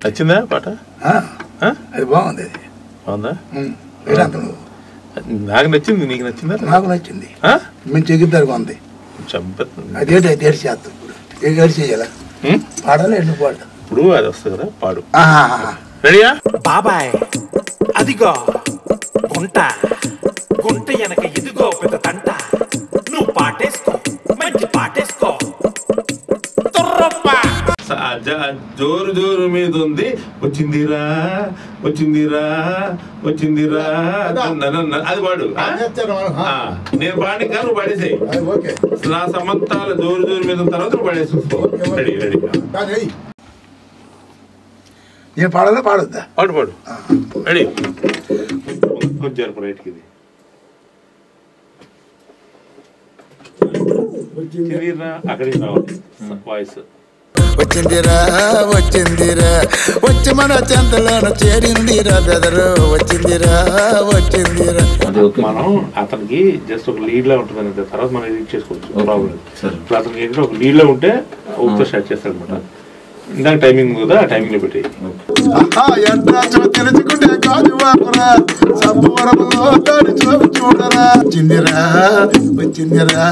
నచ్చిందా పాట? అది బాగుంది. అది బాగుందా? నాకు నచ్చింది. నీకు నచ్చిందా? నాకు నచ్చింది. మంచి ఎగుతారు బాగుంది. అదేంటి అది ఏడు చేస్తాం. ఇప్పుడు ఏడు చేయాలా? పాడాలి ఎందుకు పాడు? ఇప్పుడు అది వస్తుంది కదా, పాడు. రెడీయా? బాబాయ్ అదిగో గుంట గుంట వెనక ఇదిగో పెద్ద తంట. నువ్వు పాటేసుకో, మంచి పాటేసుకో. జోరు జోరు మీద ఉంది. వచ్చిందిరా వచ్చిందిరా వచ్చిందిరా అది పాడు. నేను పాడి కానీ నువ్వు పాడేసాయి. నా సమంతాల జోరు జోరు మీద తర్వాత నువ్వు పాడేసుకో. Ready ready. నేను పాడాలా పాడొద్దా? పాడు పాడు. రెడీ. కొంచెం రైట్కి ఇది. అక్కడికి రావాలి వాయిస్. వచ్చిందిరా వచ్చిందిరా వచ్చి మన చెంతలోన చేరిందిరా బెదరు. వచ్చిందిరా వచ్చిందిరా. మనం అతనికి జస్ట్ ఒక లీడ్ లా ఉంటుంది, తర్వాత మనం ఎడిట్ చేసుకోవచ్చు. ప్రాబ్లం అతనికి ఏంటంటే ఒక లీడ్ లో ఉంటే ఊపితో స్టార్ట్ చేస్తాడు అనమాట. ఇందాక టైమింగ్ కదా, ఆ టైమింగ్ లో పెట్టి తెలుసుకుంటే కాజువాకురా సబ్బువరంలో చూడరా. వచ్చిందిరా వచ్చిందిరా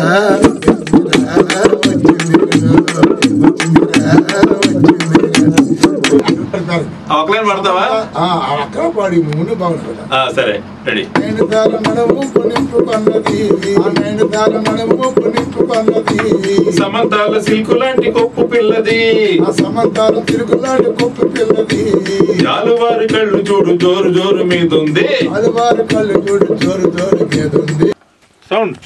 ఒకలైన్ పడతావా? అక్కడ పాడి ముందు బాగుంది. సరే రెడీ. సమంతాల సిల్కు లాంటి కొప్పు పిల్లది. సమంతాలు తిరుగు లాంటి కొప్పు పిల్లది. జాలువారి కళ్ళు చూడు జోరు జోరు మీద ఉంది. జాలువారి కళ్ళు చూడు జోరు జోరు మీద ఉంది. సౌండ్.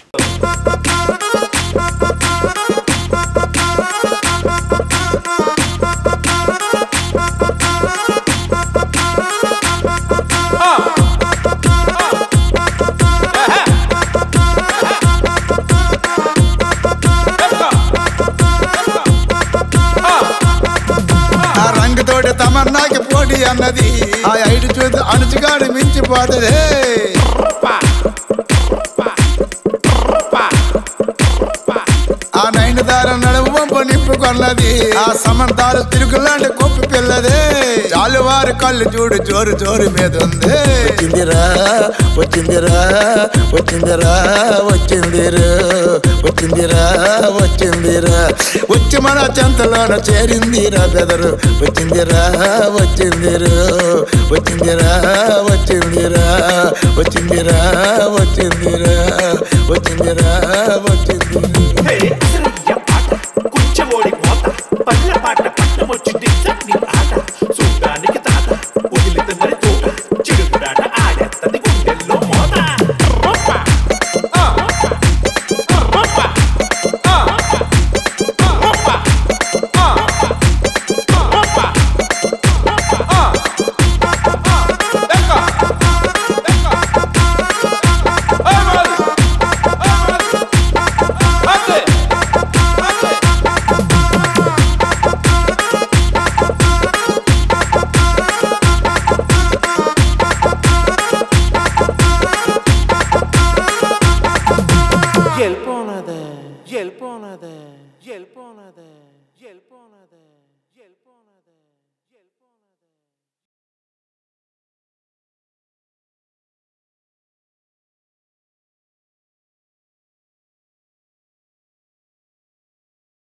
రంగుతోటి తమన్నాకి పోటీ అన్నది. ఆ ఐదు చూసి అణుచుగాని మించిపోతుంది. ఆ నైన్ దార నడుము వంపు నింపుకొన్నది. ఆ సమంతాలు తిరుగులాంటి కొప్పు పిల్లది. చాలువారి కళ్ళు చూడు జోరు జోరు మీద ఉంది. వచ్చిందిరా వచ్చిందిరా వచ్చిందిరా వచ్చిందిరా వచ్చిందిరా వచ్చిందిరా వచ్చి మన చెంతలోన చేరిందిరా బెదరు. వచ్చిందిరా వచ్చిందిరా వచ్చిందిరా వచ్చిందిరా వచ్చిందిరా వచ్చిందిరా వచ్చిందిరా వచ్చిందిరా. కుంచెమోడి పోత పల్లె పాట పట్టమొచ్చింది చట్నీ ఆట. చూడ్డానికి తాత వదిలితందరి తోట చిడుగుడాట ఆడేత్తది గుండెల్లో మోత. Gelponade, gelponade, gelponade, gelponade, gelponade.